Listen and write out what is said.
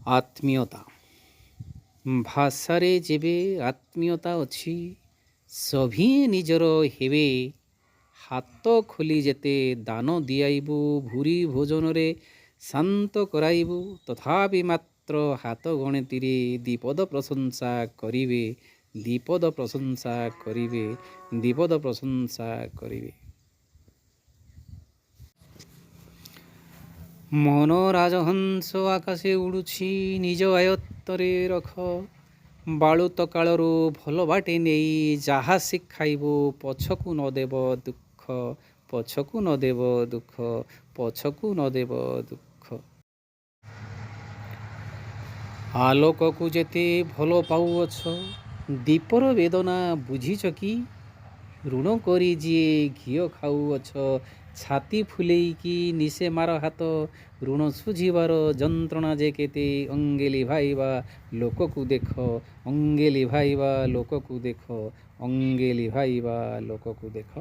ଆତ୍ମୀୟତା। ଭାଷାରେ ଯେବେ ଆତ୍ମୀୟତା ଅଛି, ସଭିଏଁ ନିଜର ହେବେ। ହାତ ଖୋଲି ଯେତେ ଦାନ ଦିଆଇବୁ, ଭୁରି ଭୋଜନରେ ଶାନ୍ତ କରାଇବୁ, ତଥାପି ମାତ୍ର ହାତ ଗଣତିରେ ଦ୍ୱିପଦ ପ୍ରଶଂସା କରିବେ, ଦ୍ୱିପଦ ପ୍ରଶଂସା କରିବେ, ଦ୍ୱିପଦ ପ୍ରଶଂସା କରିବେ। ମନ ରାଜହଂସ ଆକାଶେ ଉଡ଼ୁଛି, ନିଜ ଆୟତ୍ତରେ ରଖ। ବାଳୁତ କାଳରୁ ଭଲ ବାଟେ ନେଇ ଯାହା ଶିଖାଇବ, ପଛକୁ ନ ଦେବ ଦୁଃଖ, ପଛକୁ ନ ଦେବ ଦୁଃଖ, ପଛକୁ ନ ଦେବ ଦୁଃଖ। ଆଲୋକକୁ ଯେତେ ଭଲ ପାଉଅଛ, ଦୀପର ବେଦନା ବୁଝିଛ କି? ଋଣ କରି ଯିଏ ଘିଅ ଖାଉଅଛ, ଛାତି ଫୁଲେଇକି ନିଶେ ମାର ହାତ। ଋଣ ଶୁଝିବାର ଯନ୍ତ୍ରଣା ଯେ କେତେ, ଅଙ୍ଗେ ଲିଭାଇବା ଲୋକକୁ ଦେଖ, ଅଙ୍ଗେ ଲିଭାଇବା ଲୋକକୁ ଦେଖ, ଅଙ୍ଗେ ଲିଭାଇବା ଲୋକକୁ ଦେଖ।